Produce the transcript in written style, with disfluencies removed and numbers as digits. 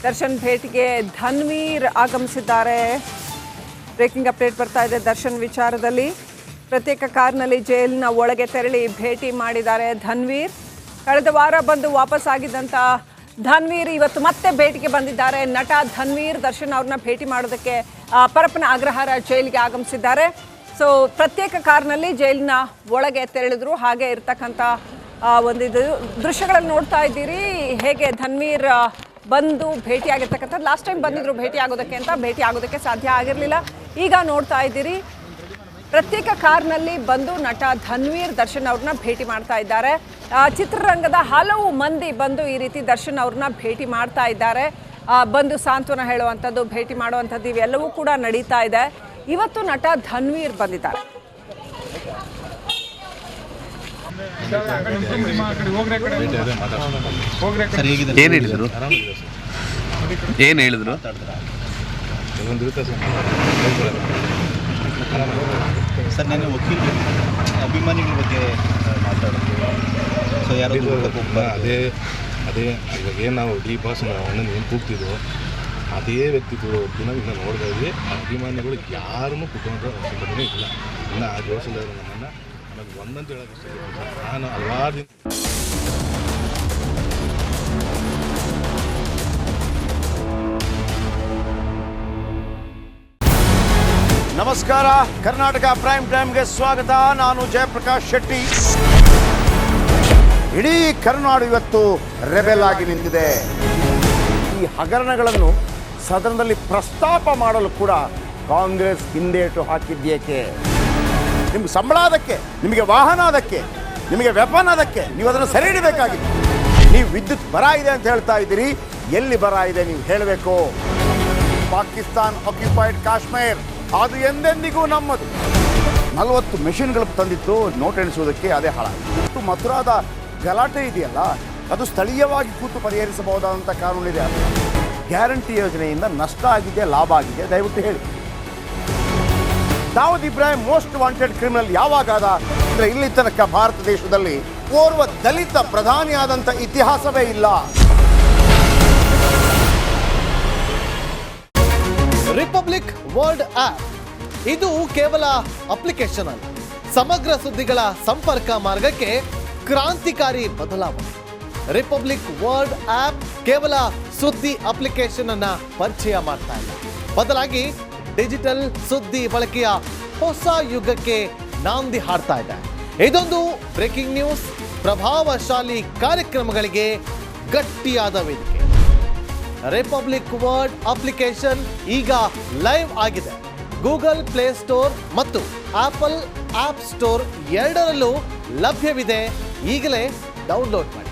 ದರ್ಶನ್ ಭೇಟಿಗೆ ಧನ್ವೀರ್ ಆಗಮಿಸಿದ್ದಾರೆ. Breaking update ಬರ್ತಾ ಇದೆ ದರ್ಶನ್ ವಿಚಾರದಲ್ಲಿ. ಪ್ರತ್ಯೇಕ ಕಾರ್ನಲ್ಲಿ ಜೈಲಿನ ಒಳಗೆ ತೆರಳಿ ಭೇಟಿ ಮಾಡಿದ್ದಾರೆ ಧನ್ವೀರ್. ಕಳೆದ ವಾರ ಬಂದು ವಾಪಸ್ ಆಗಿದ್ದಂಥ ಧನ್ವೀರ್ ಇವತ್ತು ಮತ್ತೆ ಭೇಟಿಗೆ ಬಂದಿದ್ದಾರೆ. ನಟ ಧನ್ವೀರ್ ದರ್ಶನ್ ಅವ್ರನ್ನ ಭೇಟಿ ಮಾಡೋದಕ್ಕೆ ಪರಪ್ಪನ ಅಗ್ರಹಾರ ಜೈಲಿಗೆ ಆಗಮಿಸಿದ್ದಾರೆ. ಸೊ ಪ್ರತ್ಯೇಕ ಕಾರ್ನಲ್ಲಿ ಜೈಲಿನ ಒಳಗೆ ತೆರಳಿದ್ರು. ಹಾಗೆ ಇರ್ತಕ್ಕಂಥ ಒಂದಿದು ದೃಶ್ಯಗಳನ್ನು ನೋಡ್ತಾ ಇದ್ದೀರಿ. ಹೇಗೆ ಧನ್ವೀರ್ ಬಂದು ಭೇಟಿ ಆಗಿರ್ತಕ್ಕಂಥದ್ದು. ಲಾಸ್ಟ್ ಟೈಮ್ ಬಂದಿದ್ರು ಭೇಟಿ ಆಗೋದಕ್ಕೆ ಸಾಧ್ಯ ಆಗಿರಲಿಲ್ಲ. ಈಗ ನೋಡ್ತಾ ಇದ್ದೀರಿ ಪ್ರತ್ಯೇಕ ಕಾರ್ನಲ್ಲಿ ಬಂದು ನಟ ಧನ್ವೀರ್ ದರ್ಶನ್ ಅವ್ರನ್ನ ಭೇಟಿ ಮಾಡ್ತಾ ಇದ್ದಾರೆ. ಚಿತ್ರರಂಗದ ಹಲವು ಮಂದಿ ಬಂದು ಈ ರೀತಿ ದರ್ಶನ್ ಅವ್ರನ್ನ ಭೇಟಿ ಮಾಡ್ತಾ ಇದ್ದಾರೆ. ಬಂದು ಸಾಂತ್ವನ ಹೇಳುವಂಥದ್ದು, ಭೇಟಿ ಮಾಡುವಂಥದ್ದು ಇವೆಲ್ಲವೂ ಕೂಡ ನಡೀತಾ ಇದೆ. ಇವತ್ತು ನಟ ಧನ್ವೀರ್ ಬಂದಿದ್ದಾರೆ. ಏನು ಹೇಳಿದ್ರು ಸರ್, ನಾನು ವಕೀಲ ಅಭಿಮಾನಿಗಳ ಬಗ್ಗೆ ಮಾತಾಡೋದು. ಸೊ ಯಾರು ಅದೇ ಇವಾಗ ಏನು ನಾವು ಡಿ ಬಾಸ್ ಅಣ್ಣನ ಏನು ಕೂಗ್ತಿದ್ವು ಅದೇ ವ್ಯಕ್ತಿ ದಿನ ನೋಡ್ತಾ ಇದ್ವಿ. ಅಭಿಮಾನಿಗಳು ಯಾರನ್ನೂ ಕುತ್ಕೊಂಡ್ರೆ ಅವಶ್ಯಕತೆ ಇಲ್ಲ. ಇನ್ನು ಆ ಜೋಶಿಲ್ಲ ನಮ್ಮನ್ನು ನನಗೆ ಒಂದಂತ ಹೇಳೋಕೆ ಇಷ್ಟಪಡ್ತೀನಿ. ನಾನು ಹಲವಾರು ದಿನ ನಮಸ್ಕಾರ. ಕರ್ನಾಟಕ ಪ್ರೈಮ್ ಟೈಮ್ಗೆ ಸ್ವಾಗತ. ನಾನು ಜಯಪ್ರಕಾಶ್ ಶೆಟ್ಟಿ. ಇಡೀ ಕರ್ನಾಡು ಇವತ್ತು ರೆಬೆಲ್ ಆಗಿ ನಿಂತಿದೆ. ಈ ಹಗರಣಗಳನ್ನು ಸದನದಲ್ಲಿ ಪ್ರಸ್ತಾಪ ಮಾಡಲು ಕೂಡ ಕಾಂಗ್ರೆಸ್ ಹಿಂದೇಟು ಹಾಕಿದ್ದೇಕೆ? ನಿಮ್ಗೆ ಸಂಬಳ ಅದಕ್ಕೆ, ನಿಮಗೆ ವಾಹನ ಅದಕ್ಕೆ, ನಿಮಗೆ ವೆಪನ್ ಅದಕ್ಕೆ. ನೀವು ಅದನ್ನು ಸೆರೆ ಹಿಡಿಬೇಕಾಗಿತ್ತು. ನೀವು ವಿದ್ಯುತ್ ಬರ ಇದೆ ಅಂತ ಹೇಳ್ತಾ ಇದ್ದೀರಿ. ಎಲ್ಲಿ ಬರ ಇದೆ ನೀವು ಹೇಳಬೇಕು. ಪಾಕಿಸ್ತಾನ್ ಆಕ್ಯುಪೈಡ್ ಕಾಶ್ಮೀರ್ ಅದು ಎಂದೆಂದಿಗೂ ನಮ್ಮದು. 40 ಮೆಷಿನ್ಗಳು ತಂದಿತ್ತು ನೋಟ್ ಎಣಿಸುವುದಕ್ಕೆ, ಅದೇ ಹಾಳಾಯಿತು. ಮಥುರಾದ ಗಲಾಟೆ ಇದೆಯಲ್ಲ, ಅದು ಸ್ಥಳೀಯವಾಗಿ ಕೂತು ಪರಿಹರಿಸಬಹುದಾದಂಥ ಕಾನೂನಿದೆ. ಗ್ಯಾರಂಟಿ ಯೋಜನೆಯಿಂದ ನಷ್ಟ ಆಗಿದೆ, ಲಾಭ ಆಗಿದೆ, ದಯವಿಟ್ಟು ಹೇಳಿ. Dawood Ibrahim most wanted criminal ಯಾವಾಗಾದ ಅಂದರೆ ಇಲ್ಲಿ ತನಕ ಭಾರತ ದೇಶದಲ್ಲಿ ಓರ್ವ ದಲಿತ ಪ್ರಧಾನಿಯಾದಂಥ ಇತಿಹಾಸವೇ ಇಲ್ಲ. ರಿಪಬ್ಲಿಕ್ ವರ್ಲ್ಡ್ ಆಪ್ ಇದು ಕೇವಲ ಅಪ್ಲಿಕೇಶನ್ ಅಲ್ಲ, ಸಮಗ್ರ ಸುದ್ದಿಗಳ ಸಂಪರ್ಕ ಮಾರ್ಗಕ್ಕೆ ಕ್ರಾಂತಿಕಾರಿ ಬದಲಾವಣೆ. ರಿಪಬ್ಲಿಕ್ ವರ್ಲ್ಡ್ ಆಪ್ ಕೇವಲ ಸುದ್ದಿ ಅಪ್ಲಿಕೇಶನ್ ಅನ್ನ ಪರಿಚಯ ಮಾಡ್ತಾ ಇಲ್ಲ, ಬದಲಾಗಿ ಡಿಜಿಟಲ್ ಸುದ್ದಿ ಬಳಕೆಯ ಹೊಸ ಯುಗಕ್ಕೆ ನಾಂದಿ ಹಾಡ್ತಾ ಇದೆ. ಇದೊಂದು ಬ್ರೇಕಿಂಗ್ ನ್ಯೂಸ್, ಪ್ರಭಾವಶಾಲಿ ಕಾರ್ಯಕ್ರಮಗಳಿಗೆ ಗಟ್ಟಿಯಾದ ವೇದಿಕೆ. ರಿಪಬ್ಲಿಕ್ ವರ್ಲ್ಡ್ ಅಪ್ಲಿಕೇಶನ್ ಈಗ ಲೈವ್ ಆಗಿದೆ. ಗೂಗಲ್ ಪ್ಲೇ ಸ್ಟೋರ್ ಮತ್ತು ಆಪಲ್ ಆಪ್ ಸ್ಟೋರ್ ಎರಡರಲ್ಲೂ ಲಭ್ಯವಿದೆ. ಈಗಲೇ ಡೌನ್ಲೋಡ್ ಮಾಡಿ.